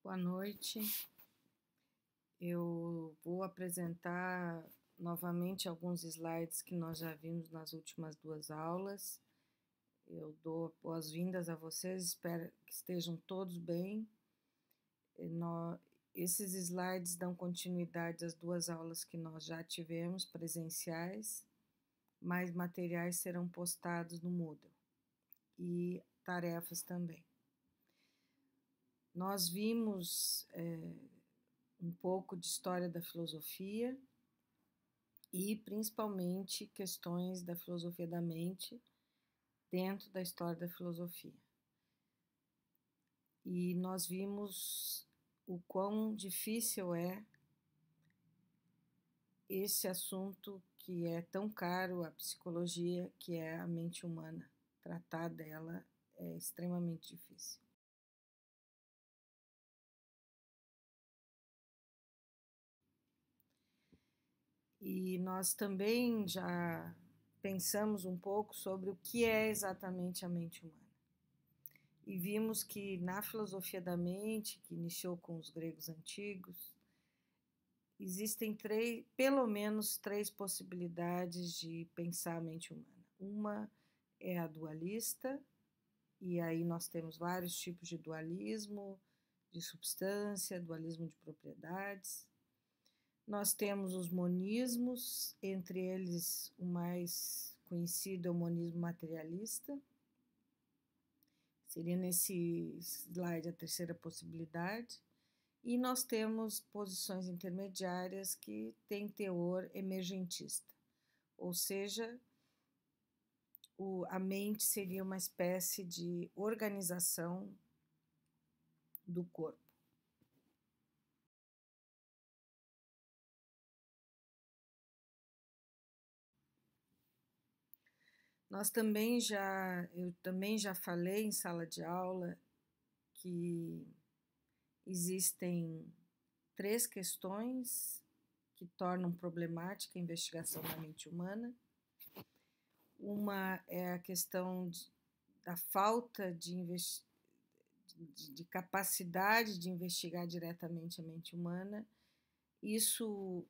Boa noite. Eu vou apresentar novamente alguns slides que nós já vimos nas últimas duas aulas. Eu dou boas-vindas a vocês, espero que estejam todos bem. Esses slides dão continuidade às duas aulas que nós já tivemos presenciais. Mais materiais serão postados no Moodle e tarefas também. Nós vimos um pouco de história da filosofia e principalmente questões da filosofia da mente dentro da história da filosofia. E nós vimos o quão difícil é esse assunto que é tão caro à psicologia, que é a mente humana. Tratar dela é extremamente difícil. E nós também já pensamos um pouco sobre o que é exatamente a mente humana. E vimos que na filosofia da mente, que iniciou com os gregos antigos, existem pelo menos três possibilidades de pensar a mente humana. Uma é a dualista, e aí nós temos vários tipos de dualismo, de substância, dualismo de propriedades. Nós temos os monismos, entre eles o mais conhecido é o monismo materialista. Seria nesse slide a terceira possibilidade. E nós temos posições intermediárias que têm teor emergentista, ou seja, a mente seria uma espécie de organização do corpo. Eu também já falei em sala de aula que existem três questões que tornam problemática a investigação da mente humana. Uma é a questão da falta de capacidade de investigar diretamente a mente humana. Isso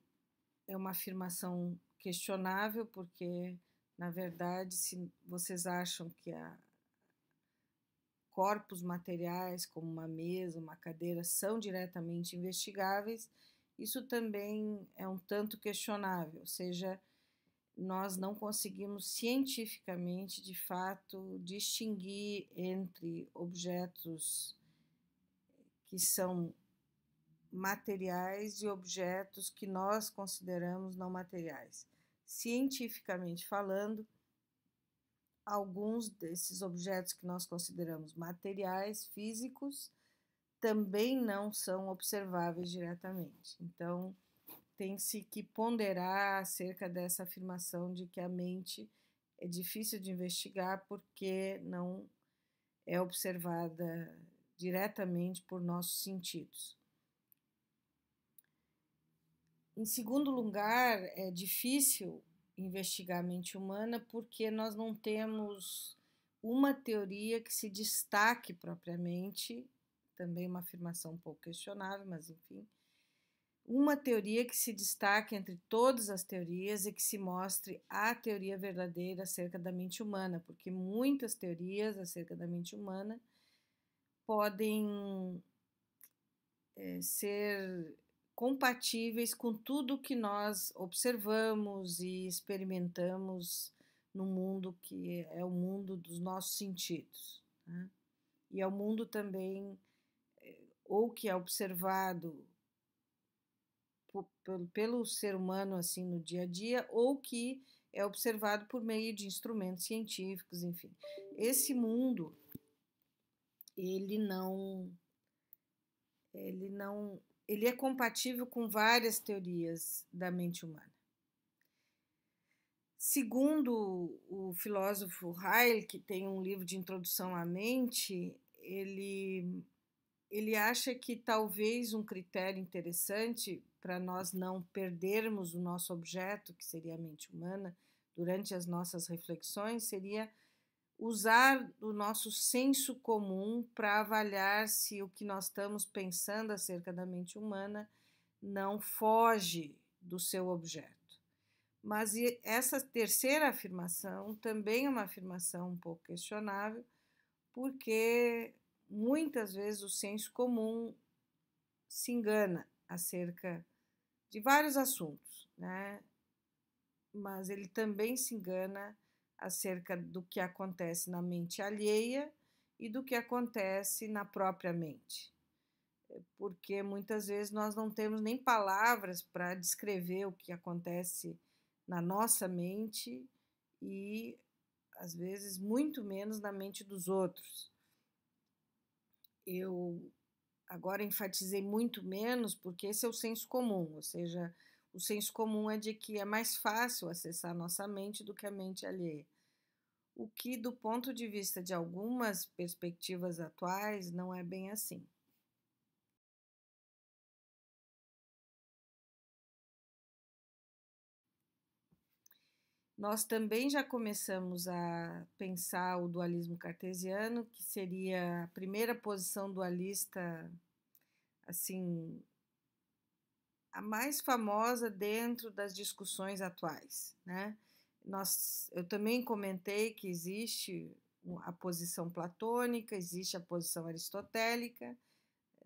é uma afirmação questionável, porque, na verdade, se vocês acham que corpos materiais, como uma mesa, uma cadeira, são diretamente investigáveis, isso também é um tanto questionável, ou seja, nós não conseguimos cientificamente, de fato, distinguir entre objetos que são materiais e objetos que nós consideramos não materiais. Cientificamente falando, alguns desses objetos que nós consideramos materiais, físicos, também não são observáveis diretamente. Então, tem-se que ponderar acerca dessa afirmação de que a mente é difícil de investigar porque não é observada diretamente por nossos sentidos. Em segundo lugar, é difícil investigar a mente humana porque nós não temos uma teoria que se destaque propriamente, também uma afirmação um pouco questionável, mas enfim, uma teoria que se destaque entre todas as teorias e que se mostre a teoria verdadeira acerca da mente humana, porque muitas teorias acerca da mente humana podem ser compatíveis com tudo que nós observamos e experimentamos no mundo que é o mundo dos nossos sentidos, né? E é o mundo também, ou que é observado pelo ser humano assim no dia a dia, ou que é observado por meio de instrumentos científicos, enfim. Esse mundo, ele é compatível com várias teorias da mente humana. Segundo o filósofo Heil, que tem um livro de introdução à mente, ele acha que talvez um critério interessante para nós não perdermos o nosso objeto, que seria a mente humana, durante as nossas reflexões, seria usar o nosso senso comum para avaliar se o que nós estamos pensando acerca da mente humana não foge do seu objeto. Mas essa terceira afirmação também é uma afirmação um pouco questionável, porque muitas vezes o senso comum se engana acerca de vários assuntos, né? Mas ele também se engana acerca do que acontece na mente alheia e do que acontece na própria mente. Porque muitas vezes nós não temos nem palavras para descrever o que acontece na nossa mente e, às vezes, muito menos na mente dos outros. Eu agora enfatizei muito menos porque esse é o senso comum, ou seja, o senso comum é de que é mais fácil acessar a nossa mente do que a mente alheia. O que, do ponto de vista de algumas perspectivas atuais, não é bem assim. Nós também já começamos a pensar o dualismo cartesiano, que seria a primeira posição dualista, assim, a mais famosa dentro das discussões atuais, né? Eu também comentei que existe a posição platônica, existe a posição aristotélica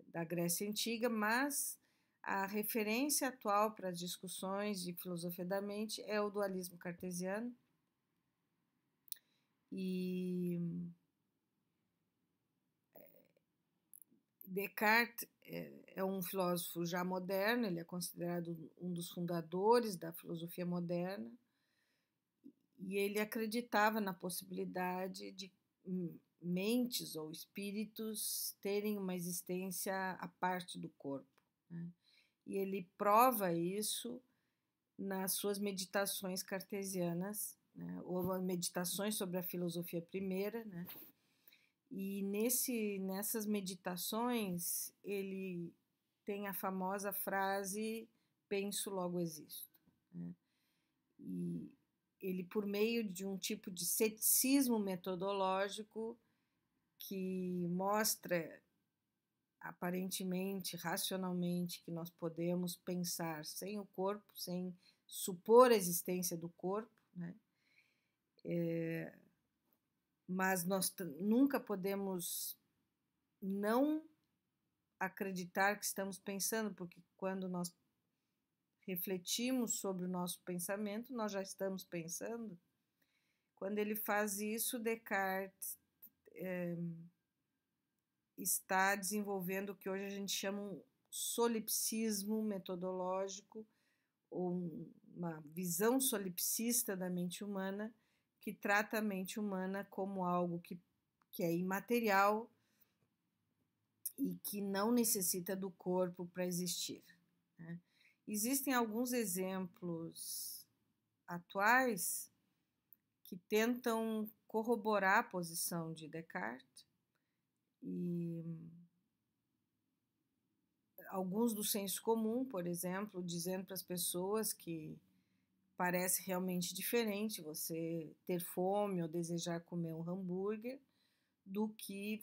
da Grécia Antiga, mas a referência atual para as discussões de filosofia da mente é o dualismo cartesiano. E Descartes é um filósofo já moderno, ele é considerado um dos fundadores da filosofia moderna, e ele acreditava na possibilidade de mentes ou espíritos terem uma existência à parte do corpo, né? E ele prova isso nas suas meditações cartesianas, né? Ou meditações sobre a filosofia primeira, né? E nessas meditações ele tem a famosa frase penso, logo existo, né? E ele, por meio de um tipo de ceticismo metodológico que mostra aparentemente, racionalmente, que nós podemos pensar sem o corpo, sem supor a existência do corpo, né? Mas nós nunca podemos não acreditar que estamos pensando, porque quando nós refletimos sobre o nosso pensamento, nós já estamos pensando. Quando ele faz isso, Descartes está desenvolvendo o que hoje a gente chama um solipsismo metodológico, ou uma visão solipsista da mente humana, que trata a mente humana como algo que é imaterial e que não necessita do corpo para existir, né? Existem alguns exemplos atuais que tentam corroborar a posição de Descartes, e alguns do senso comum, por exemplo, dizendo para as pessoas que parece realmente diferente você ter fome ou desejar comer um hambúrguer do que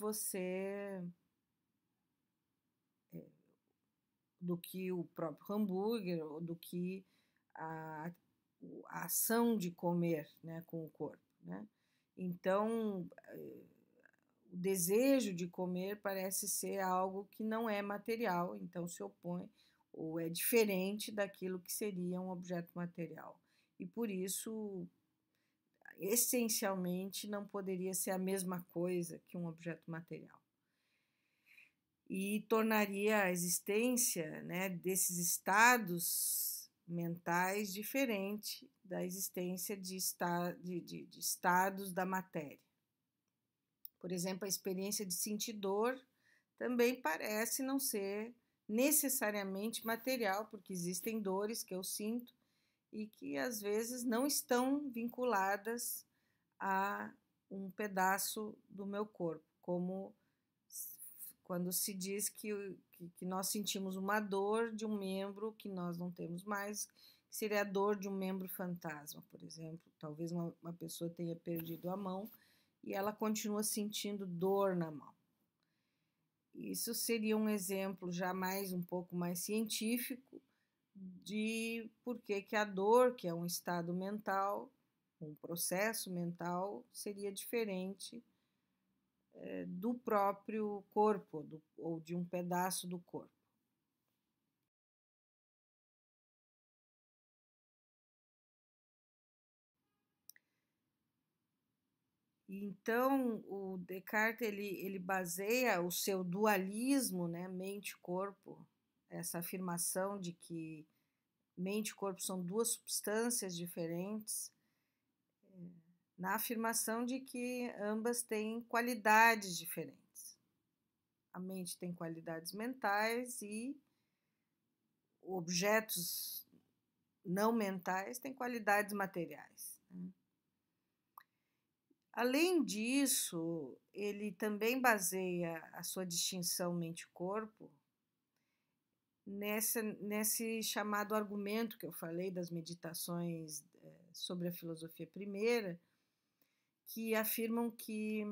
o próprio hambúrguer, ou do que a, a ação de comer, né, com o corpo, né? Então, o desejo de comer parece ser algo que não é material, então se opõe ou é diferente daquilo que seria um objeto material. E por isso, essencialmente, não poderia ser a mesma coisa que um objeto material. E tornaria a existência, né, desses estados mentais diferente da existência de estados da matéria. Por exemplo, a experiência de sentir dor também parece não ser necessariamente material, porque existem dores que eu sinto e que às vezes não estão vinculadas a um pedaço do meu corpo, como quando se diz que nós sentimos uma dor de um membro que nós não temos mais, que seria a dor de um membro fantasma, por exemplo. Talvez uma pessoa tenha perdido a mão e ela continua sentindo dor na mão. Isso seria um exemplo já um pouco mais científico de por que a dor, que é um estado mental, um processo mental, seria diferente do próprio corpo ou de um pedaço do corpo. Então, o Descartes ele baseia o seu dualismo, né, mente-corpo, essa afirmação de que mente e corpo são duas substâncias diferentes, na afirmação de que ambas têm qualidades diferentes. A mente tem qualidades mentais e objetos não mentais têm qualidades materiais. Além disso, ele também baseia a sua distinção mente-corpo nesse chamado argumento que eu falei das meditações sobre a filosofia primeira, que afirmam que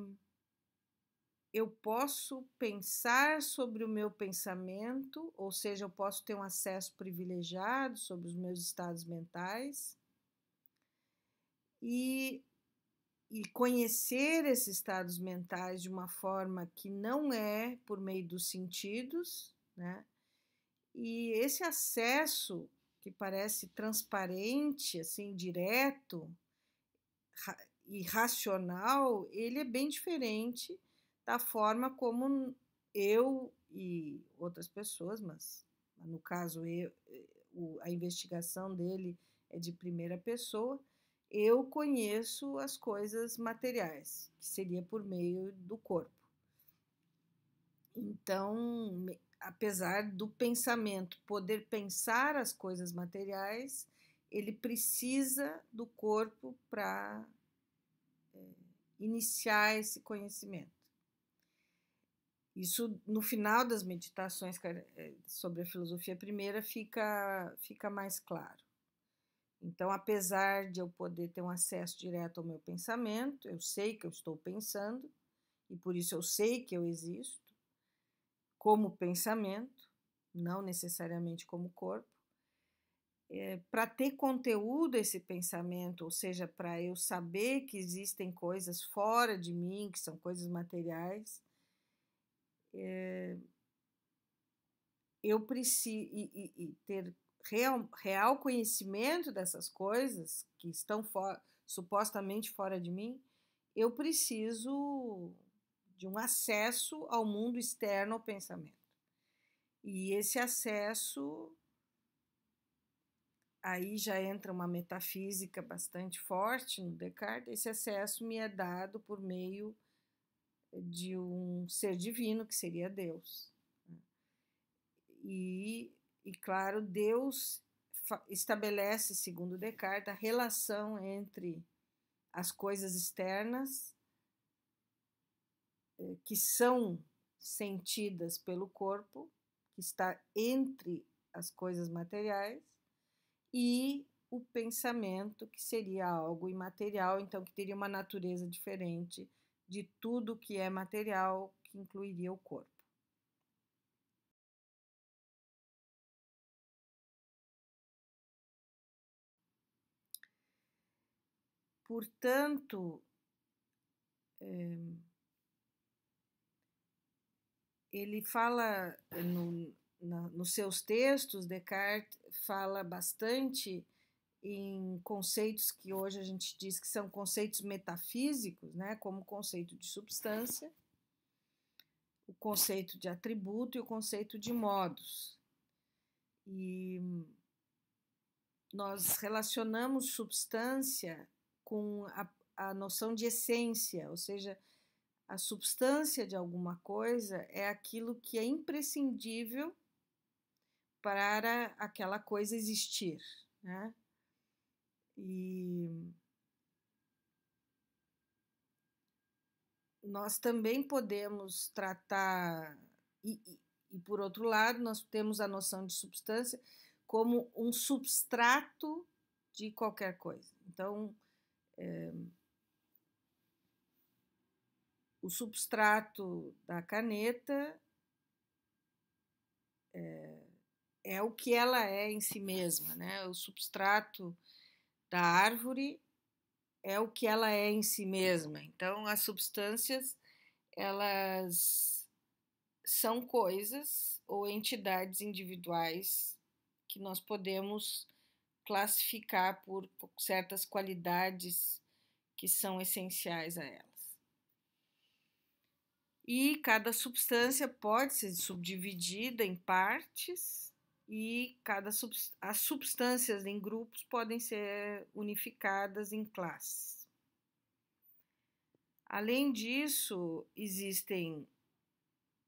eu posso pensar sobre o meu pensamento, ou seja, eu posso ter um acesso privilegiado sobre os meus estados mentais e conhecer esses estados mentais de uma forma que não é por meio dos sentidos, né? E esse acesso que parece transparente, assim, direto e racional, ele é bem diferente da forma como eu e outras pessoas, mas no caso a investigação dele é de primeira pessoa, eu conheço as coisas materiais, que seria por meio do corpo. Então, apesar do pensamento poder pensar as coisas materiais, ele precisa do corpo para iniciar esse conhecimento. Isso, no final das meditações sobre a filosofia primeira, fica mais claro. Então, apesar de eu poder ter um acesso direto ao meu pensamento, eu sei que eu estou pensando, e por isso eu sei que eu existo, como pensamento, não necessariamente como corpo. Para ter conteúdo esse pensamento, ou seja, para eu saber que existem coisas fora de mim, que são coisas materiais, eu preciso ter real conhecimento dessas coisas que estão supostamente fora de mim, eu preciso de um acesso ao mundo externo ao pensamento. E esse acesso, aí já entra uma metafísica bastante forte no Descartes, esse acesso me é dado por meio de um ser divino, que seria Deus. E claro, Deus estabelece, segundo Descartes, a relação entre as coisas externas, que são sentidas pelo corpo, que está entre as coisas materiais, e o pensamento, que seria algo imaterial, então que teria uma natureza diferente de tudo que é material, que incluiria o corpo. Portanto, ele fala nos seus textos, Descartes fala bastante em conceitos que hoje a gente diz que são conceitos metafísicos, né, como o conceito de substância, o conceito de atributo e o conceito de modos. E nós relacionamos substância com a noção de essência, ou seja, a substância de alguma coisa é aquilo que é imprescindível para aquela coisa existir, né? E nós também podemos tratar, e por outro lado, nós temos a noção de substância como um substrato de qualquer coisa. Então, o substrato da caneta é o que ela é em si mesma, né? O substrato da árvore é o que ela é em si mesma. Então, as substâncias, elas são coisas ou entidades individuais que nós podemos classificar por certas qualidades que são essenciais a elas. E cada substância pode ser subdividida em partes e as substâncias em grupos podem ser unificadas em classes. Além disso, existem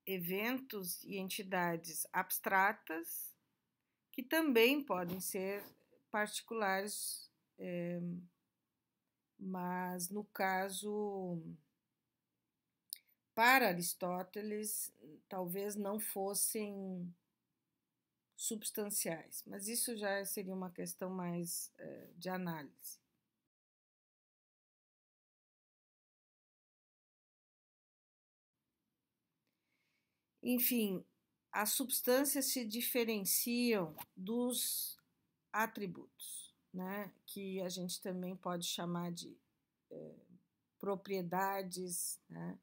eventos e entidades abstratas que também podem ser particulares, mas no caso, para Aristóteles, talvez não fossem substanciais, mas isso já seria uma questão mais de análise. Enfim, as substâncias se diferenciam dos atributos, né? Que a gente também pode chamar de propriedades, né?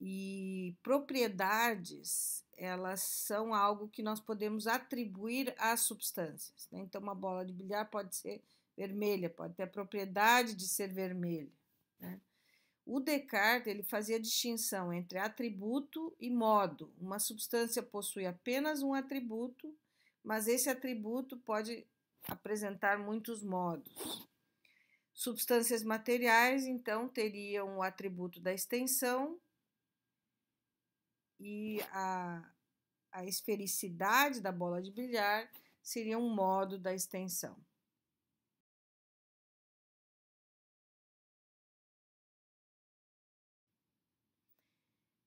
E propriedades, elas são algo que nós podemos atribuir às substâncias, né? Então, uma bola de bilhar pode ser vermelha, pode ter a propriedade de ser vermelha, né? O Descartes, ele fazia distinção entre atributo e modo. Uma substância possui apenas um atributo, mas esse atributo pode apresentar muitos modos. Substâncias materiais, então, teriam o atributo da extensão e a esfericidade da bola de bilhar seria um modo da extensão.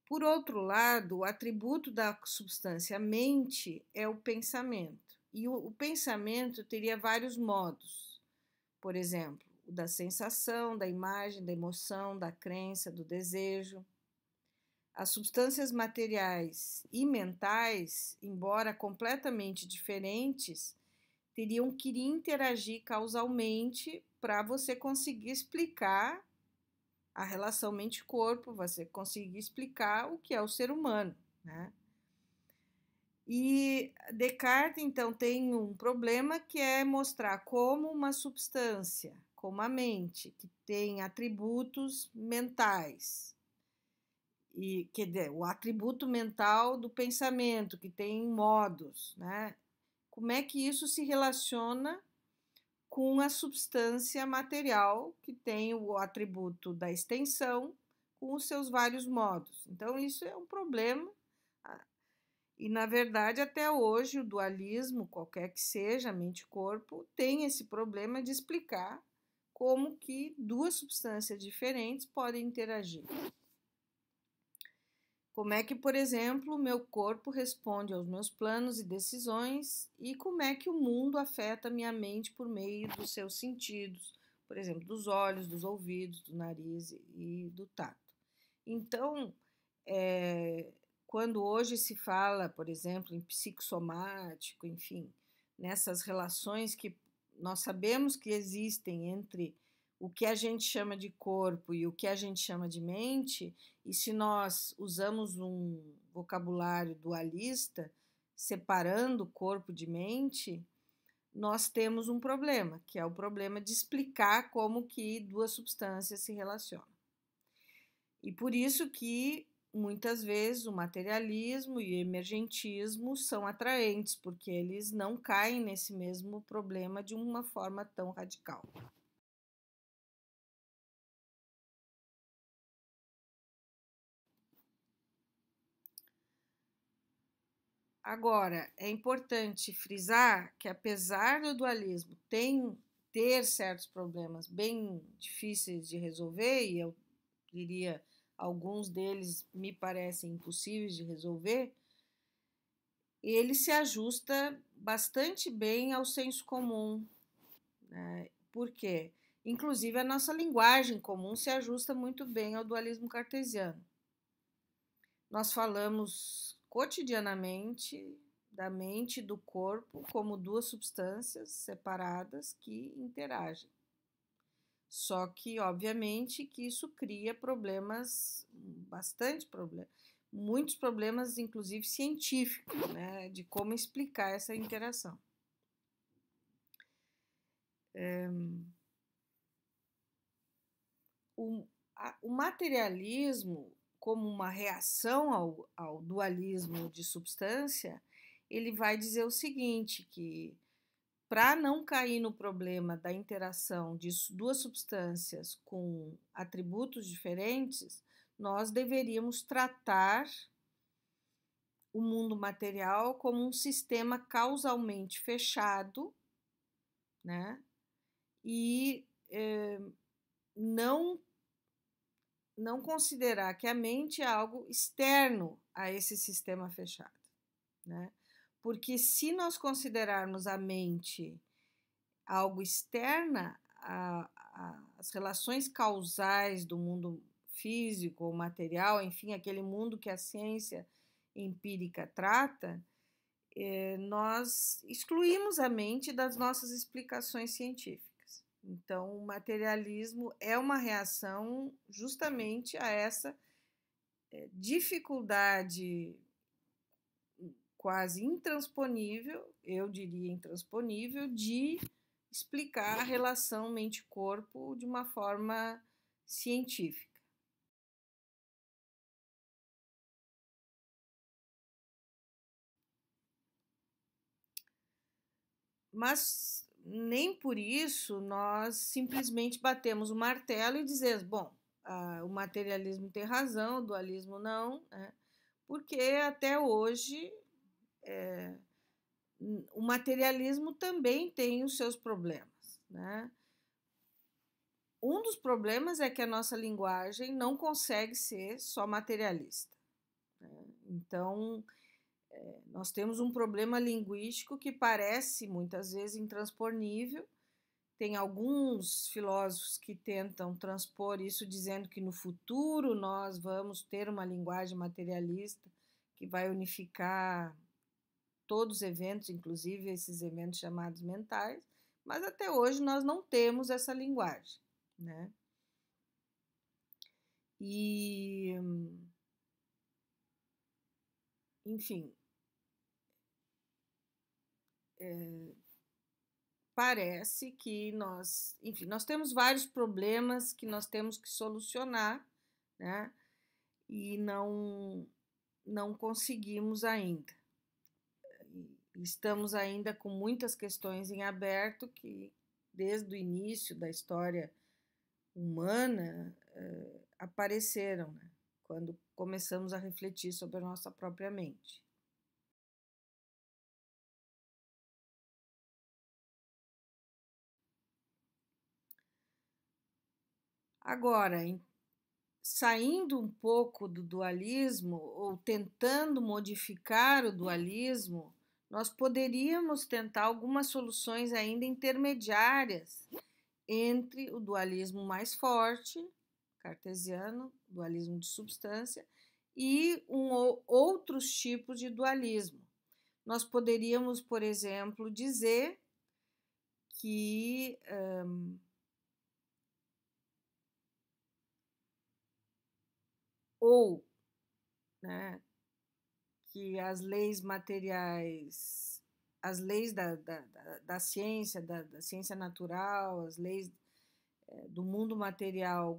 Por outro lado, o atributo da substância mente é o pensamento. E o pensamento teria vários modos. Por exemplo, o da sensação, da imagem, da emoção, da crença, do desejo. As substâncias materiais e mentais, embora completamente diferentes, teriam que interagir causalmente para você conseguir explicar a relação mente-corpo, você conseguir explicar o que é o ser humano, né? E Descartes, então, tem um problema que é mostrar como uma substância, como a mente, que tem atributos mentais, e quer dizer, o atributo mental do pensamento, que tem modos, né? Como é que isso se relaciona com a substância material que tem o atributo da extensão com os seus vários modos. Então, isso é um problema. E, na verdade, até hoje, o dualismo, qualquer que seja, mente e corpo, tem esse problema de explicar como que duas substâncias diferentes podem interagir. Como é que, por exemplo, o meu corpo responde aos meus planos e decisões e como é que o mundo afeta a minha mente por meio dos seus sentidos, por exemplo, dos olhos, dos ouvidos, do nariz e do tato. Então, quando hoje se fala, por exemplo, em psicossomático, enfim, nessas relações que nós sabemos que existem entre o que a gente chama de corpo e o que a gente chama de mente, e se nós usamos um vocabulário dualista, separando corpo de mente, nós temos um problema, que é o problema de explicar como que duas substâncias se relacionam. E por isso que muitas vezes o materialismo e o emergentismo são atraentes, porque eles não caem nesse mesmo problema de uma forma tão radical. Agora, é importante frisar que, apesar do dualismo ter certos problemas bem difíceis de resolver, e eu diria alguns deles me parecem impossíveis de resolver, ele se ajusta bastante bem ao senso comum, né? Por quê? Inclusive, a nossa linguagem comum se ajusta muito bem ao dualismo cartesiano. Nós falamos cotidianamente da mente e do corpo como duas substâncias separadas que interagem. Só que, obviamente, que isso cria problemas, bastante problemas, muitos problemas, inclusive científicos, né, de como explicar essa interação. O materialismo, como uma reação ao dualismo de substância, ele vai dizer o seguinte, que para não cair no problema da interação de duas substâncias com atributos diferentes, nós deveríamos tratar o mundo material como um sistema causalmente fechado, né? E não considerar que a mente é algo externo a esse sistema fechado, né? Porque se nós considerarmos a mente algo externa às relações causais do mundo físico ou material, enfim, aquele mundo que a ciência empírica trata, nós excluímos a mente das nossas explicações científicas. Então, o materialismo é uma reação justamente a essa dificuldade quase intransponível, eu diria intransponível, de explicar a relação mente-corpo de uma forma científica. Mas nem por isso nós simplesmente batemos o martelo e dizemos, bom, o materialismo tem razão, o dualismo não, né? Porque até hoje o materialismo também tem os seus problemas, né? Um dos problemas é que a nossa linguagem não consegue ser só materialista, né? Então, nós temos um problema linguístico que parece muitas vezes intransponível. Tem alguns filósofos que tentam transpor isso, dizendo que no futuro nós vamos ter uma linguagem materialista que vai unificar todos os eventos, inclusive esses eventos chamados mentais, mas até hoje nós não temos essa linguagem, né? E, enfim, parece que nós, enfim, nós temos vários problemas que nós temos que solucionar, né? E não conseguimos ainda. Estamos ainda com muitas questões em aberto que, desde o início da história humana, apareceram, né? Quando começamos a refletir sobre a nossa própria mente. Agora, saindo um pouco do dualismo ou tentando modificar o dualismo, nós poderíamos tentar algumas soluções ainda intermediárias entre o dualismo mais forte, cartesiano, dualismo de substância, e outros tipos de dualismo. Nós poderíamos, por exemplo, dizer que né, que as leis materiais, as leis da ciência, da ciência natural, as leis do mundo material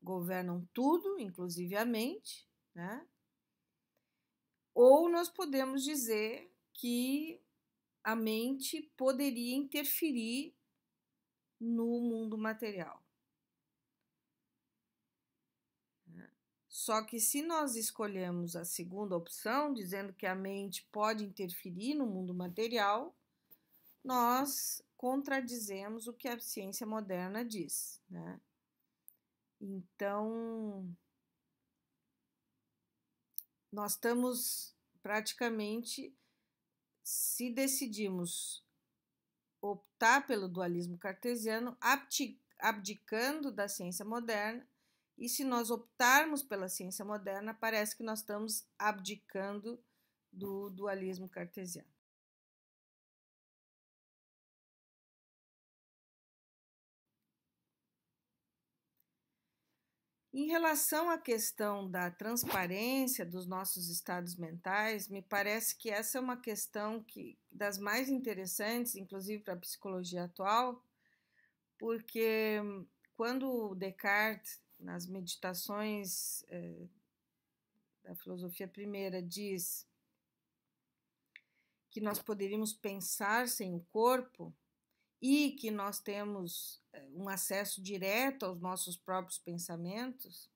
governam tudo, inclusive a mente, né? Ou nós podemos dizer que a mente poderia interferir no mundo material. Só que se nós escolhemos a segunda opção, dizendo que a mente pode interferir no mundo material, nós contradizemos o que a ciência moderna diz, né? Então, nós estamos praticamente, se decidimos optar pelo dualismo cartesiano, abdicando da ciência moderna, e se nós optarmos pela ciência moderna, parece que nós estamos abdicando do dualismo cartesiano. Em relação à questão da transparência dos nossos estados mentais, me parece que essa é uma questão das mais interessantes, inclusive para a psicologia atual, porque quando Descartes, nas meditações da filosofia primeira, diz que nós poderíamos pensar sem o corpo e que nós temos um acesso direto aos nossos próprios pensamentos,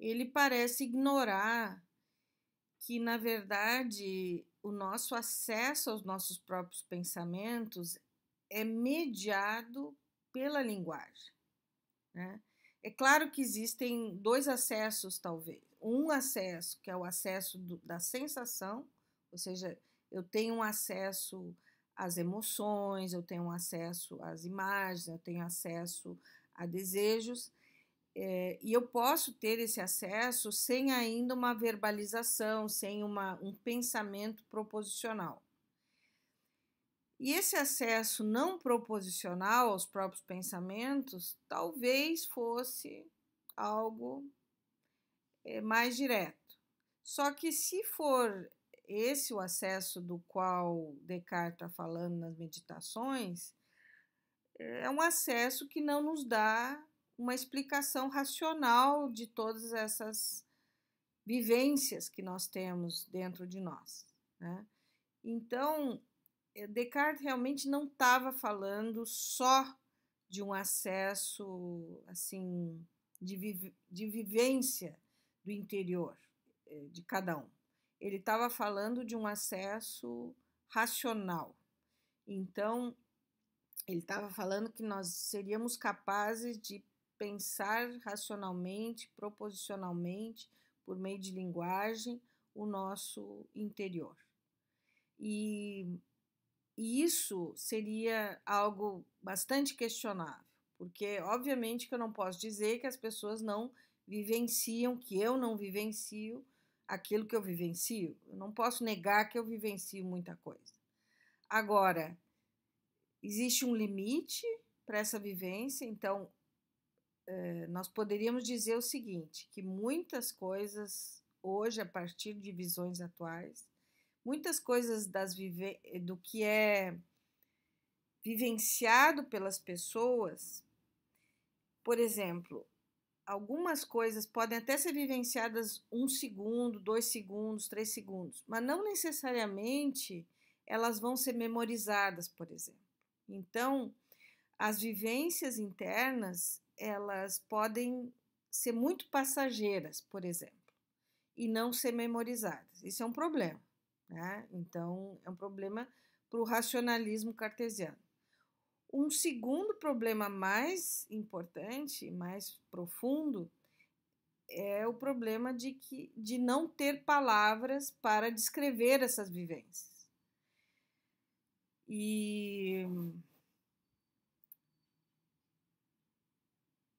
ele parece ignorar que, na verdade, o nosso acesso aos nossos próprios pensamentos é mediado pela linguagem, né? É claro que existem dois acessos, talvez. Um acesso, que é o acesso da sensação, ou seja, eu tenho um acesso às emoções, eu tenho um acesso às imagens, eu tenho acesso a desejos, e eu posso ter esse acesso sem ainda uma verbalização, sem um pensamento proposicional. E esse acesso não proposicional aos próprios pensamentos talvez fosse algo mais direto. Só que se for esse o acesso do qual Descartes está falando nas meditações, é um acesso que não nos dá uma explicação racional de todas essas vivências que nós temos dentro de nós, né? Então, Descartes realmente não estava falando só de um acesso assim de vivência do interior de cada um. Ele estava falando de um acesso racional. Então, ele estava falando que nós seríamos capazes de pensar racionalmente, proposicionalmente, por meio de linguagem, o nosso interior. E isso seria algo bastante questionável, porque obviamente que eu não posso dizer que as pessoas não vivenciam, que eu não vivencio aquilo que eu vivencio. Eu não posso negar que eu vivencio muita coisa. Agora, existe um limite para essa vivência, então nós poderíamos dizer o seguinte, que muitas coisas hoje, a partir de visões atuais, muitas coisas do que é vivenciado pelas pessoas, por exemplo, algumas coisas podem até ser vivenciadas 1 segundo, 2 segundos, 3 segundos, mas não necessariamente elas vão ser memorizadas, por exemplo. Então, as vivências internas, elas podem ser muito passageiras, por exemplo, e não ser memorizadas. Isso é um problema, né? Então, é um problema para o racionalismo cartesiano. Um segundo problema mais importante, mais profundo, é o problema de não ter palavras para descrever essas vivências. E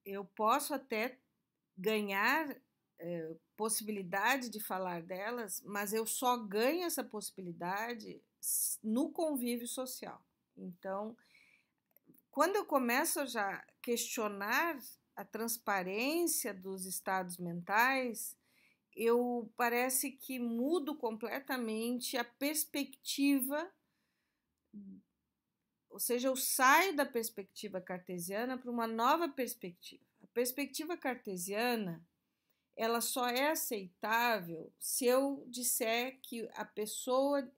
eu posso até ganhar possibilidade de falar delas, mas eu só ganho essa possibilidade no convívio social. Então, quando eu começo a já questionar a transparência dos estados mentais, eu parece que mudo completamente a perspectiva, ou seja, eu saio da perspectiva cartesiana para uma nova perspectiva. A perspectiva cartesiana, ela só é aceitável se eu disser que a pessoa,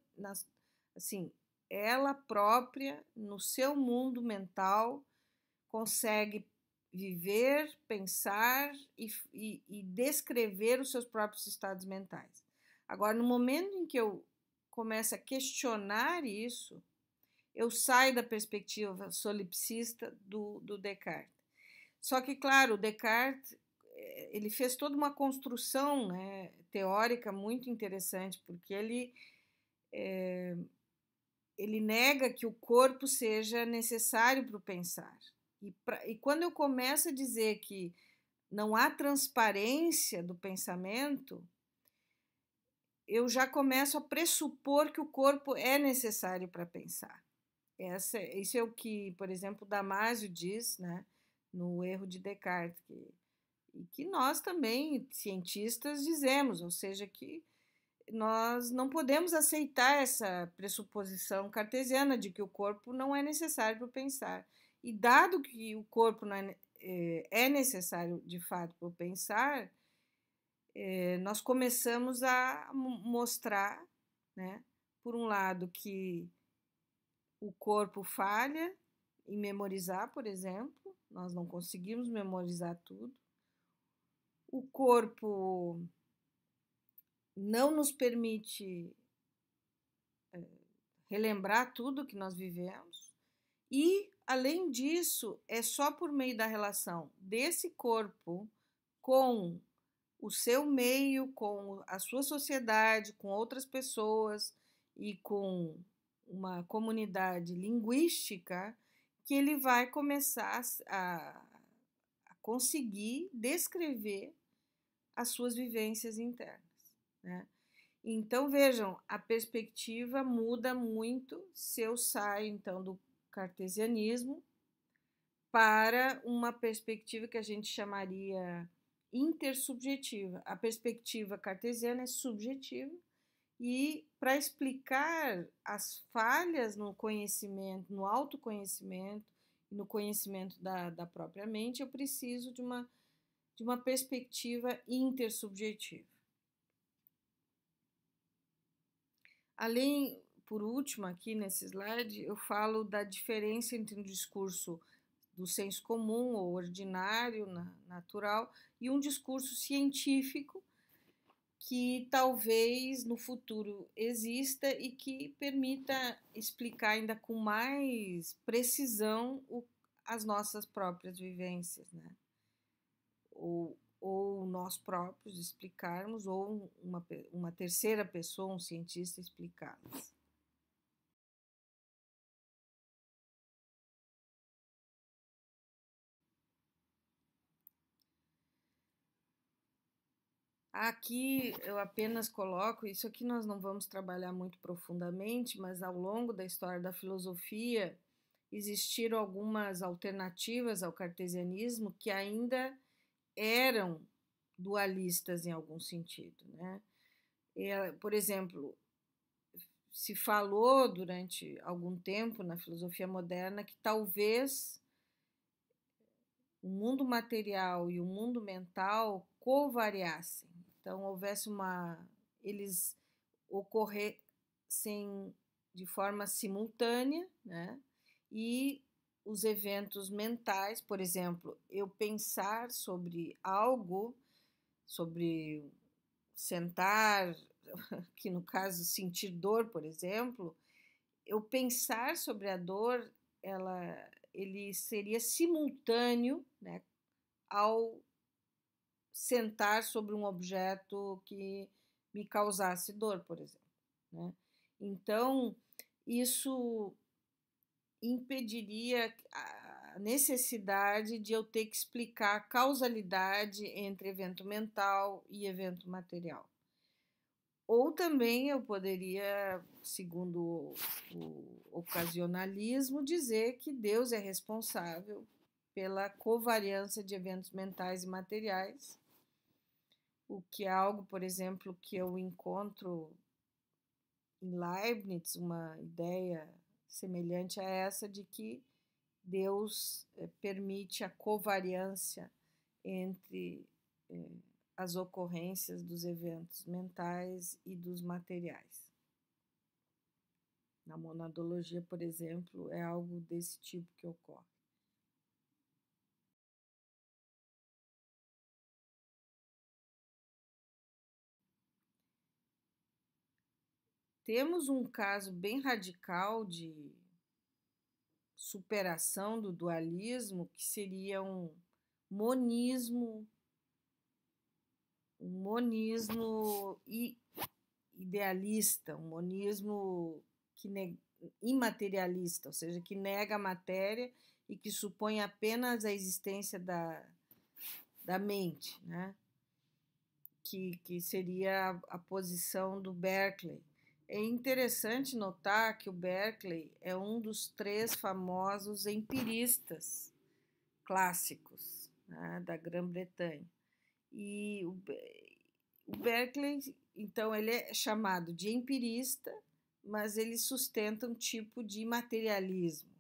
assim, ela própria, no seu mundo mental, consegue viver, pensar e descrever os seus próprios estados mentais. Agora, no momento em que eu começo a questionar isso, eu saio da perspectiva solipsista do Descartes. Só que, claro, o Descartes ele fez toda uma construção, né, teórica muito interessante, porque ele nega que o corpo seja necessário para o pensar. E quando eu começo a dizer que não há transparência do pensamento, eu já começo a pressupor que o corpo é necessário para pensar. Isso é o que, por exemplo, Damasio diz, né, no Erro de Descartes, e que nós também, cientistas, dizemos, ou seja, que nós não podemos aceitar essa pressuposição cartesiana de que o corpo não é necessário para pensar. E dado que o corpo não é necessário de fato para pensar, nós começamos a mostrar, né, por um lado, que o corpo falha em memorizar, por exemplo, nós não conseguimos memorizar tudo. O corpo não nos permite relembrar tudo que nós vivemos. E, além disso, é só por meio da relação desse corpo com o seu meio, com a sua sociedade, com outras pessoas e com uma comunidade linguística que ele vai começar a conseguir descrever as suas vivências internas, né? Então, vejam, a perspectiva muda muito se eu saio, então, do cartesianismo para uma perspectiva que a gente chamaria intersubjetiva. A perspectiva cartesiana é subjetiva e, para explicar as falhas no conhecimento, no autoconhecimento e no conhecimento da própria mente, eu preciso de uma perspectiva intersubjetiva. Além, por último, aqui nesse slide, eu falo da diferença entre um discurso do senso comum ou ordinário, natural, e um discurso científico que talvez no futuro exista e que permita explicar ainda com mais precisão as nossas próprias vivências, né? Ou nós próprios explicarmos, ou uma terceira pessoa, um cientista, explicá-las. Aqui eu apenas coloco, isso aqui nós não vamos trabalhar muito profundamente, mas ao longo da história da filosofia existiram algumas alternativas ao cartesianismo que ainda eram dualistas em algum sentido, né? Por exemplo, se falou durante algum tempo na filosofia moderna que talvez o mundo material e o mundo mental covariassem. Então, eles ocorressem de forma simultânea, né? E os eventos mentais, por exemplo, eu pensar sobre algo, sobre sentar, que no caso sentir dor, por exemplo, eu pensar sobre a dor, ele seria simultâneo, né, ao sentar sobre um objeto que me causasse dor, por exemplo, né? Então, isso impediria a necessidade de eu ter que explicar a causalidade entre evento mental e evento material. Ou também eu poderia, segundo o ocasionalismo, dizer que Deus é responsável pela covariância de eventos mentais e materiais, o que é algo, por exemplo, que eu encontro em Leibniz, uma ideia semelhante a essa de que Deus permite a covariância entre as ocorrências dos eventos mentais e dos materiais. Na monadologia, por exemplo, é algo desse tipo que ocorre. Temos um caso bem radical de superação do dualismo, que seria um monismo idealista, um monismo que imaterialista, ou seja, que nega a matéria e que supõe apenas a existência da mente, né? Que seria a posição do Berkeley. É interessante notar que o Berkeley é um dos 3 famosos empiristas clássicos, né, da Grã-Bretanha. E o Berkeley, então, ele é chamado de empirista, mas ele sustenta um tipo de materialismo.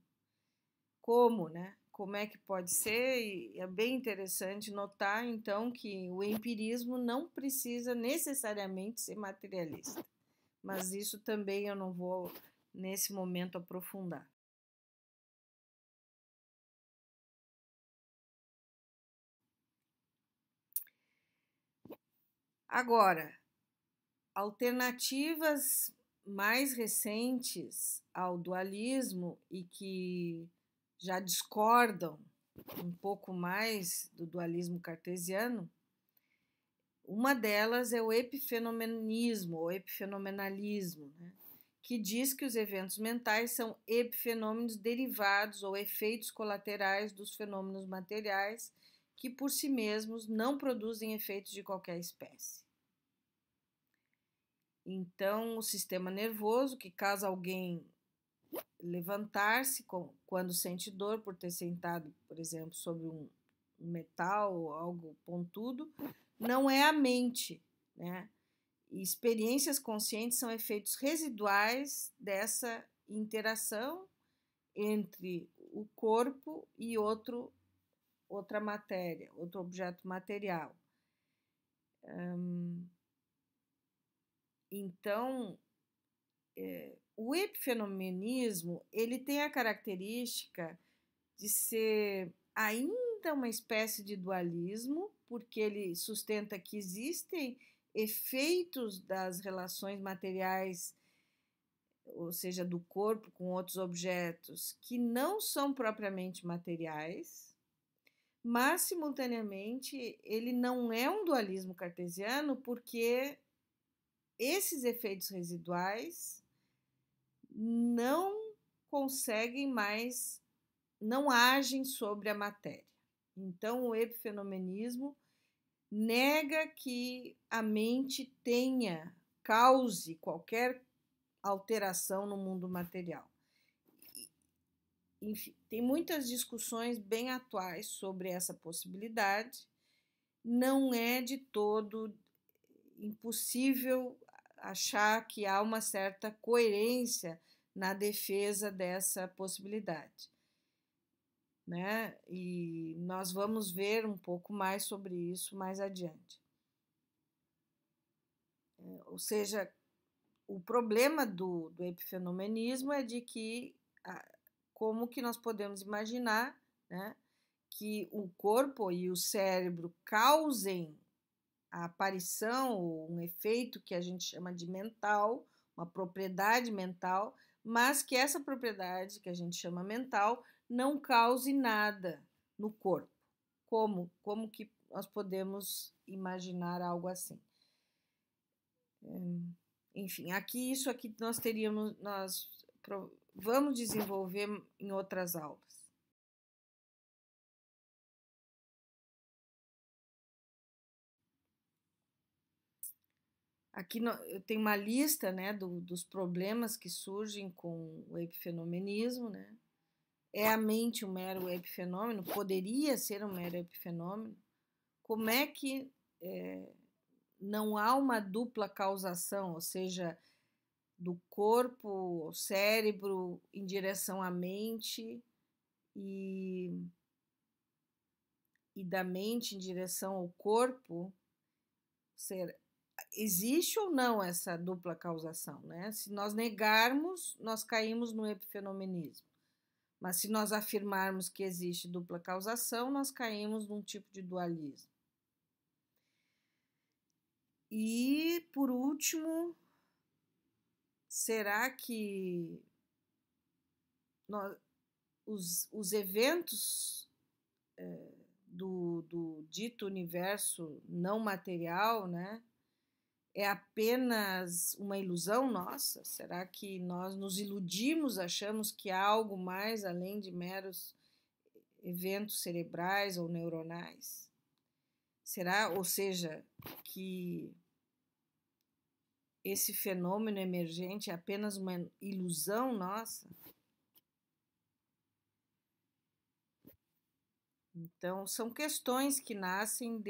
Como, né? Como é que pode ser? E é bem interessante notar, então, que o empirismo não precisa necessariamente ser materialista. Mas isso também eu não vou, nesse momento, aprofundar. Agora, alternativas mais recentes ao dualismo e que já discordam um pouco mais do dualismo cartesiano, uma delas é o epifenomenismo ou epifenomenalismo, né? Que diz que os eventos mentais são epifenômenos derivados ou efeitos colaterais dos fenômenos materiais que por si mesmos não produzem efeitos de qualquer espécie. Então, o sistema nervoso, que causa alguém levantar-se quando sente dor por ter sentado, por exemplo, sobre um metal ou algo pontudo, não é a mente, né? E experiências conscientes são efeitos residuais dessa interação entre o corpo e outra matéria, outro objeto material. Então, o epifenomenismo ele tem a característica de ser ainda uma espécie de dualismo, porque ele sustenta que existem efeitos das relações materiais, ou seja, do corpo com outros objetos, que não são propriamente materiais, mas, simultaneamente, ele não é um dualismo cartesiano, porque esses efeitos residuais não conseguem mais, não agem sobre a matéria. Então, o epifenomenismo nega que a mente cause qualquer alteração no mundo material. Enfim, tem muitas discussões bem atuais sobre essa possibilidade. Não é de todo impossível achar que há uma certa coerência na defesa dessa possibilidade, né? E nós vamos ver um pouco mais sobre isso mais adiante. Ou seja, o problema do epifenomenismo é de que como que nós podemos imaginar, né, que o corpo e o cérebro causem a aparição ou um efeito que a gente chama de mental, uma propriedade mental, mas que essa propriedade que a gente chama mental não cause nada no corpo. Como que nós podemos imaginar algo assim? Enfim, isso aqui nós vamos desenvolver em outras aulas. Aqui eu tenho uma lista, né, dos problemas que surgem com o epifenomenismo, né? É a mente um mero epifenômeno? Poderia ser um mero epifenômeno? Como é que não há uma dupla causação, ou seja, do corpo, ao cérebro, em direção à mente e da mente em direção ao corpo? Existe ou não essa dupla causação, né? Se nós negarmos, nós caímos no epifenomenismo. Mas se nós afirmarmos que existe dupla causação, nós caímos num tipo de dualismo. E, por último, será que os eventos do dito universo não material, né, é apenas uma ilusão nossa? Será que nós nos iludimos, achamos que há algo mais além de meros eventos cerebrais ou neuronais? Será, ou seja, que esse fenômeno emergente é apenas uma ilusão nossa? Então, são questões que nascem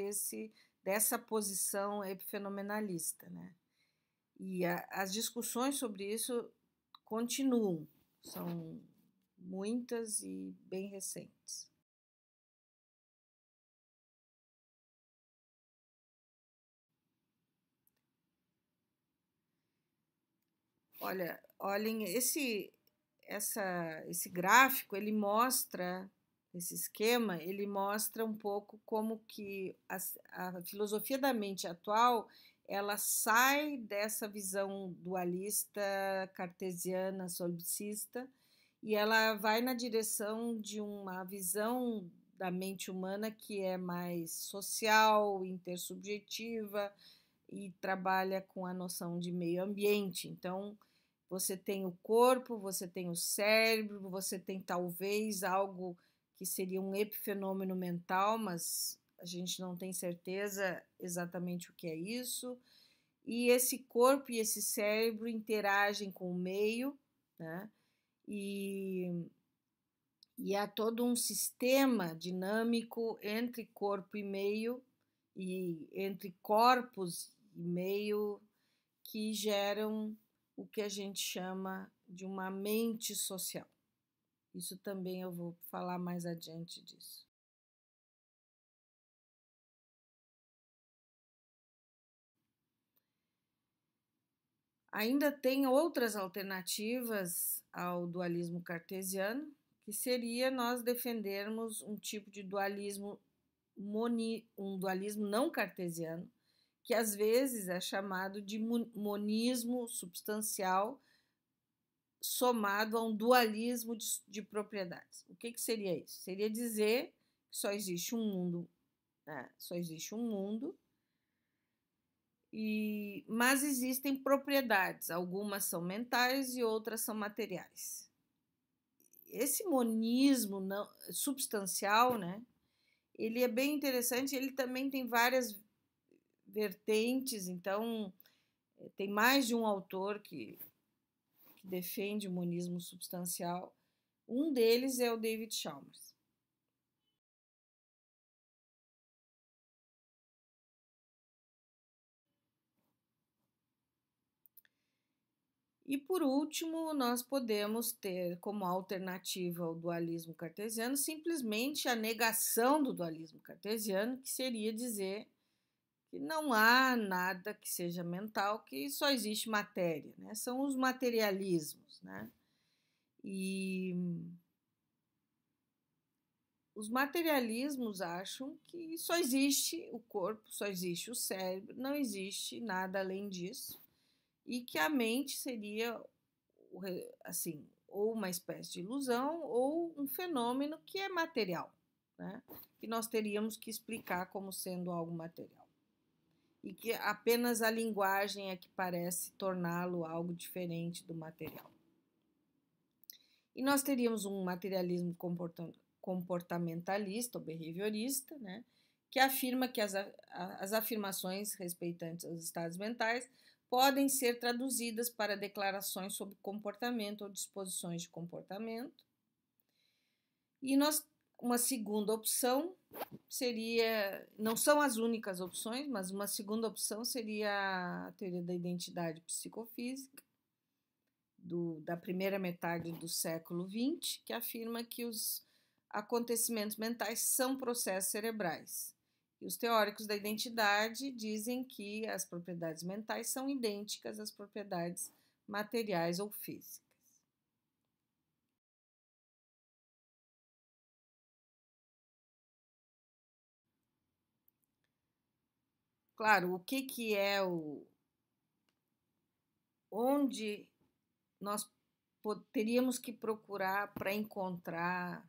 dessa posição epifenomenalista, né? E as discussões sobre isso continuam, são muitas e bem recentes. Olhem, esse gráfico, ele mostra, esse esquema, ele mostra um pouco como que a filosofia da mente atual, ela sai dessa visão dualista, cartesiana, solipsista, e ela vai na direção de uma visão da mente humana que é mais social, intersubjetiva e trabalha com a noção de meio ambiente. Então, você tem o corpo, você tem o cérebro, você tem talvez algo que seria um epifenômeno mental, mas a gente não tem certeza exatamente o que é isso. E esse corpo e esse cérebro interagem com o meio, né? E há todo um sistema dinâmico entre corpo e meio, e entre corpos e meio, que geram o que a gente chama de uma mente social. Isso também eu vou falar mais adiante disso. Ainda tem outras alternativas ao dualismo cartesiano, que seria nós defendermos um tipo de dualismo um dualismo não cartesiano, que às vezes é chamado de monismo substancial somado a um dualismo de propriedades. O que seria isso? Seria dizer que só existe um mundo, né? Só existe um mundo, mas existem propriedades, algumas são mentais e outras são materiais. Esse monismo não, substancial, né? Ele é bem interessante, ele também tem várias vertentes, então tem mais de um autor que defende o monismo substancial. Um deles é o David Chalmers. E por último, nós podemos ter como alternativa ao dualismo cartesiano simplesmente a negação do dualismo cartesiano, que seria dizer que não há nada que seja mental, que só existe matéria, né? São os materialismos, né? E os materialismos acham que só existe o corpo, só existe o cérebro, não existe nada além disso, e que a mente seria, assim, ou uma espécie de ilusão ou um fenômeno que é material, né? Que nós teríamos que explicar como sendo algo material. E que apenas a linguagem é que parece torná-lo algo diferente do material. E nós teríamos um materialismo comportamentalista ou behaviorista, né, que afirma que as afirmações respeitantes aos estados mentais podem ser traduzidas para declarações sobre comportamento ou disposições de comportamento. E uma segunda opção seria, não são as únicas opções, mas uma segunda opção seria a teoria da identidade psicofísica, da primeira metade do século XX, que afirma que os acontecimentos mentais são processos cerebrais. E os teóricos da identidade dizem que as propriedades mentais são idênticas às propriedades materiais ou físicas. Claro, o que é onde nós teríamos que procurar para encontrar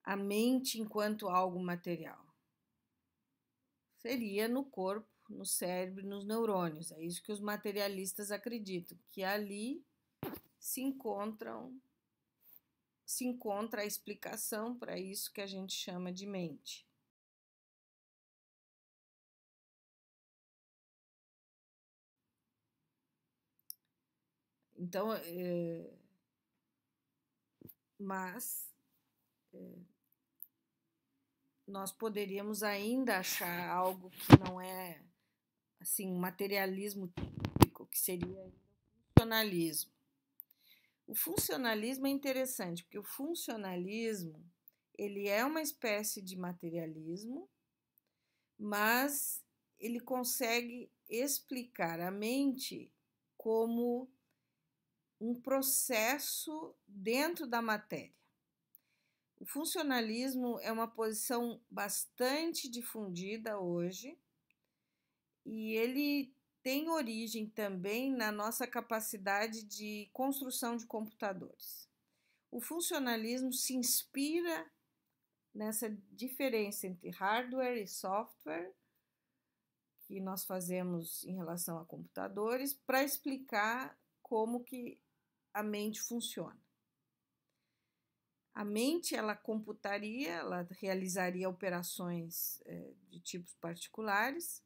a mente enquanto algo material? Seria no corpo no cérebro e nos neurônios. É isso que os materialistas acreditam, que ali se encontra a explicação para isso que a gente chama de mente. Então, mas nós poderíamos ainda achar algo que não é assim um materialismo típico, que seria o funcionalismo. O funcionalismo é interessante, porque o funcionalismo ele é uma espécie de materialismo, mas ele consegue explicar a mente como um processo dentro da matéria. O funcionalismo é uma posição bastante difundida hoje e ele tem origem também na nossa capacidade de construção de computadores. O funcionalismo se inspira nessa diferença entre hardware e software que nós fazemos em relação a computadores para explicar como que a mente funciona. A mente, ela computaria, ela realizaria operações de tipos particulares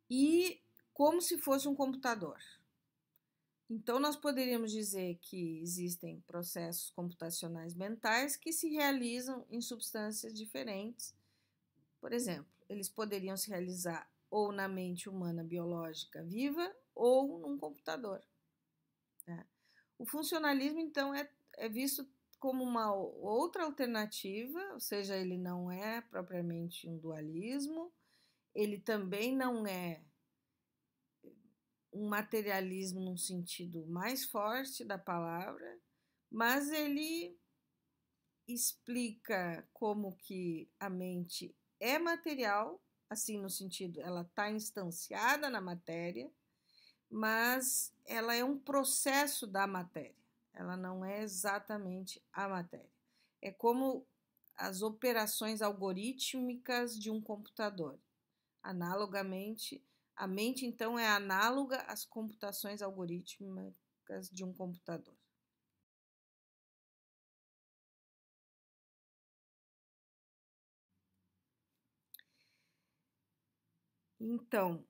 e como se fosse um computador. Então, nós poderíamos dizer que existem processos computacionais mentais que se realizam em substâncias diferentes. Por exemplo, eles poderiam se realizar ou na mente humana biológica viva ou num computador. Né? O funcionalismo, então, é visto como uma outra alternativa, ou seja, ele não é propriamente um dualismo, ele também não é um materialismo num sentido mais forte da palavra, mas ele explica como que a mente é material, assim no sentido, ela está instanciada na matéria, mas ela é um processo da matéria, ela não é exatamente a matéria. É como as operações algorítmicas de um computador. Analogamente, a mente, então, é análoga às computações algorítmicas de um computador. Então,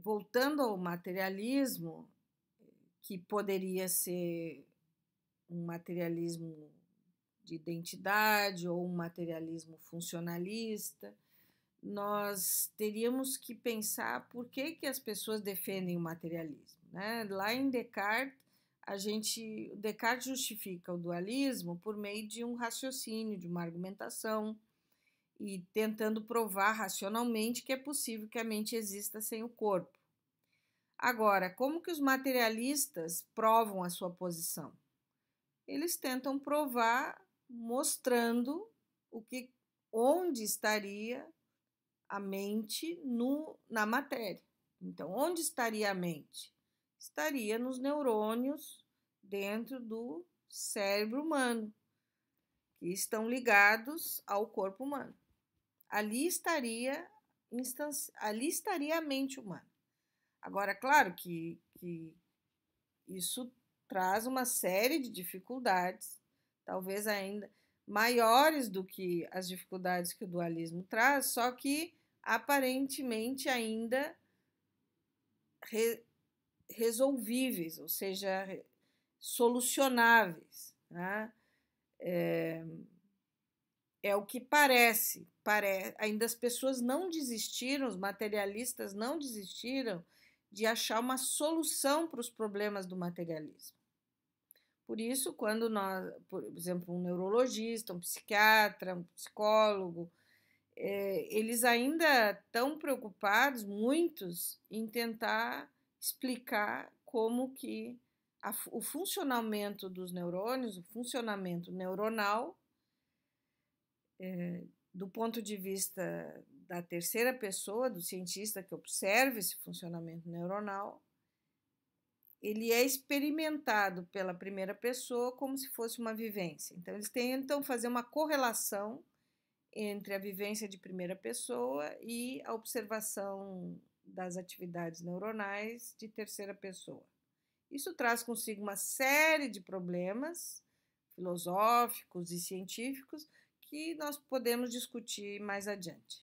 voltando ao materialismo, que poderia ser um materialismo de identidade ou um materialismo funcionalista, nós teríamos que pensar por que as pessoas defendem o materialismo. Né? Lá em Descartes, Descartes justifica o dualismo por meio de um raciocínio, de uma argumentação, e tentando provar racionalmente que é possível que a mente exista sem o corpo. Agora, como que os materialistas provam a sua posição? Eles tentam provar mostrando onde estaria a mente na matéria. Então, onde estaria a mente? Estaria nos neurônios dentro do cérebro humano, que estão ligados ao corpo humano. Ali estaria a mente humana. Agora, claro que isso traz uma série de dificuldades, talvez ainda maiores do que as dificuldades que o dualismo traz, só que aparentemente ainda resolvíveis, ou seja, solucionáveis. Né? É o que parece. Ainda as pessoas não desistiram, os materialistas não desistiram de achar uma solução para os problemas do materialismo. Por isso, quando por exemplo, um neurologista, um psiquiatra, um psicólogo, eles ainda estão preocupados, muitos, em tentar explicar como que o funcionamento dos neurônios, o funcionamento neuronal, do ponto de vista da terceira pessoa, do cientista que observa esse funcionamento neuronal, ele é experimentado pela primeira pessoa como se fosse uma vivência. Então, eles tentam fazer uma correlação entre a vivência de primeira pessoa e a observação das atividades neuronais de terceira pessoa. Isso traz consigo uma série de problemas filosóficos e científicos que nós podemos discutir mais adiante.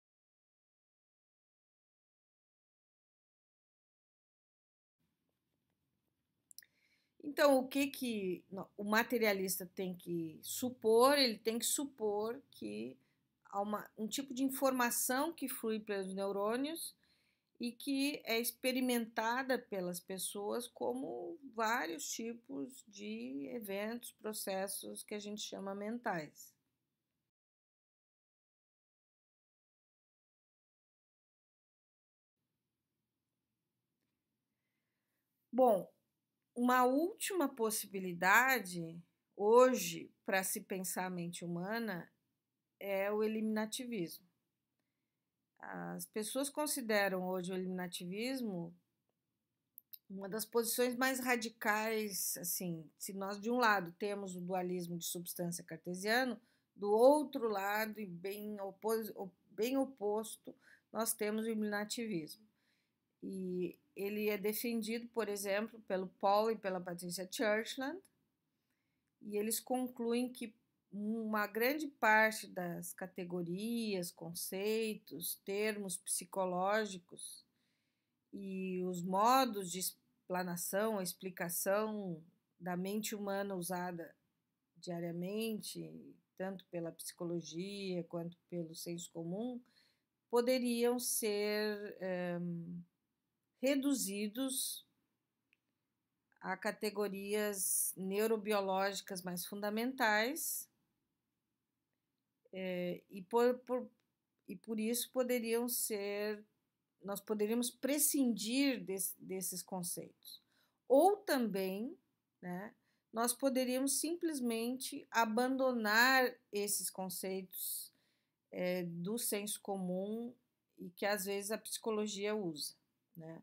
Então, o que o materialista tem que supor? Ele tem que supor que há um tipo de informação que flui pelos neurônios e que é experimentada pelas pessoas como vários tipos de eventos, processos que a gente chama mentais. Bom, uma última possibilidade hoje para se pensar a mente humana é o eliminativismo. As pessoas consideram hoje o eliminativismo uma das posições mais radicais, assim, se nós de um lado temos o dualismo de substância cartesiano, do outro lado, e bem oposto, nós temos o eliminativismo. E ele é defendido, por exemplo, pelo Paul e pela Patricia Churchland, e eles concluem que uma grande parte das categorias, conceitos, termos psicológicos e os modos de explanação, a explicação da mente humana usada diariamente, tanto pela psicologia quanto pelo senso comum, poderiam ser reduzidos a categorias neurobiológicas mais fundamentais e por isso nós poderíamos prescindir desses conceitos. Ou também, né, nós poderíamos simplesmente abandonar esses conceitos do senso comum e que às vezes a psicologia usa, né?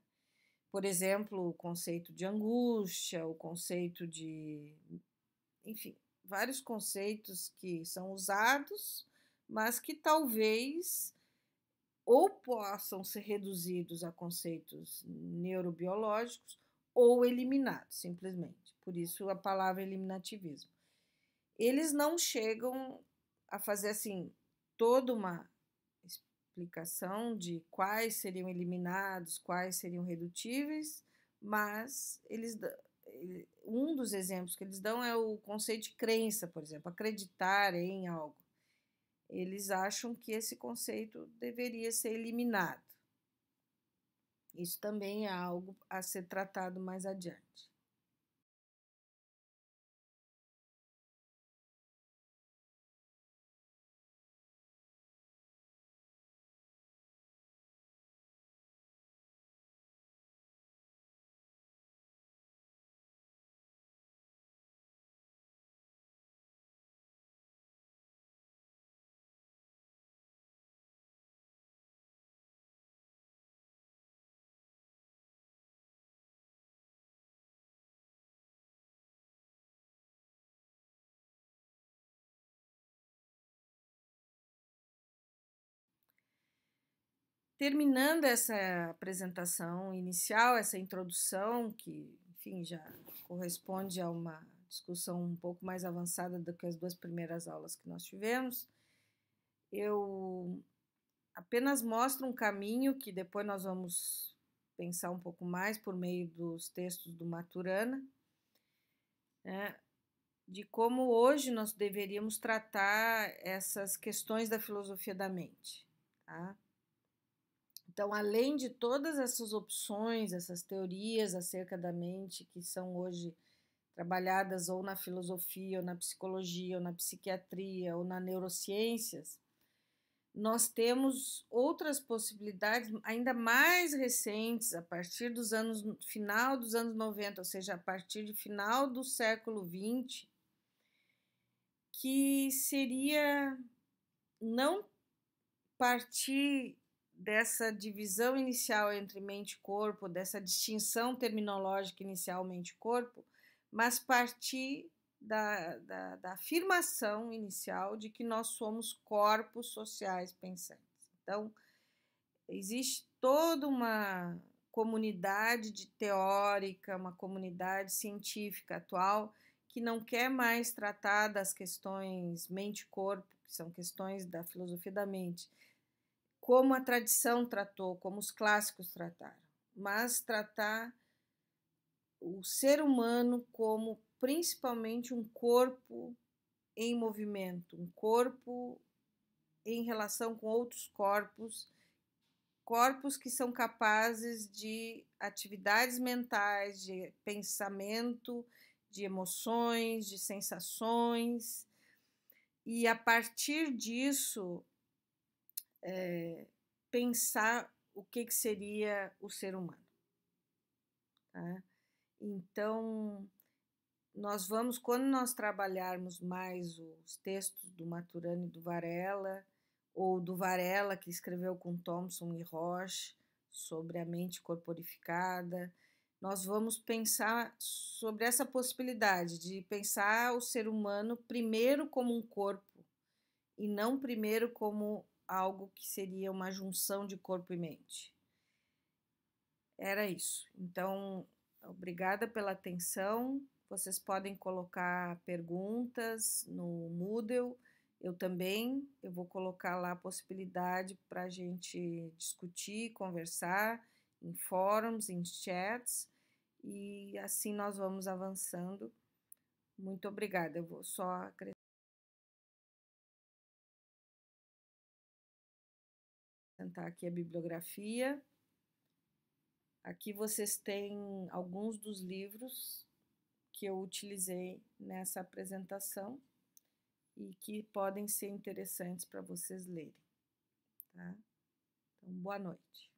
Por exemplo, o conceito de angústia, o conceito de, enfim, vários conceitos que são usados, mas que talvez ou possam ser reduzidos a conceitos neurobiológicos ou eliminados, simplesmente. Por isso a palavra eliminativismo. Eles não chegam a fazer assim toda uma explicação de quais seriam eliminados, quais seriam redutíveis, mas um dos exemplos que eles dão é o conceito de crença, por exemplo, acreditar em algo. Eles acham que esse conceito deveria ser eliminado. Isso também é algo a ser tratado mais adiante. Terminando essa apresentação inicial, essa introdução, que, enfim, já corresponde a uma discussão um pouco mais avançada do que as duas primeiras aulas que nós tivemos, eu apenas mostro um caminho que depois nós vamos pensar um pouco mais por meio dos textos do Maturana, né, de como hoje nós deveríamos tratar essas questões da filosofia da mente, tá? Então, além de todas essas opções, essas teorias acerca da mente que são hoje trabalhadas ou na filosofia, ou na psicologia, ou na psiquiatria, ou nas neurociências, nós temos outras possibilidades ainda mais recentes, a partir dos final dos anos 90, ou seja, a partir de final do século 20, que seria não partir dessa divisão inicial entre mente e corpo, dessa distinção terminológica inicial mente e corpo, mas partir da afirmação inicial de que nós somos corpos sociais pensantes. Então, existe toda uma comunidade teórica, uma comunidade científica atual que não quer mais tratar das questões mente-corpo, que são questões da filosofia da mente, como a tradição tratou, como os clássicos trataram, mas tratar o ser humano como principalmente um corpo em movimento, um corpo em relação com outros corpos, corpos que são capazes de atividades mentais, de pensamento, de emoções, de sensações, e a partir disso pensar o que seria o ser humano. Tá? Então, quando nós trabalharmos mais os textos do Maturana e do Varela, ou do Varela, que escreveu com Thompson e Roche sobre a mente corporificada, nós vamos pensar sobre essa possibilidade de pensar o ser humano primeiro como um corpo e não primeiro como algo que seria uma junção de corpo e mente. Era isso. Então, obrigada pela atenção. Vocês podem colocar perguntas no Moodle. Eu vou colocar lá a possibilidade para a gente discutir, conversar em fóruns, em chats, e assim nós vamos avançando. Muito obrigada. Eu vou só acrescentar aqui a bibliografia. Aqui vocês têm alguns dos livros que eu utilizei nessa apresentação e que podem ser interessantes para vocês lerem. Tá? Então, boa noite.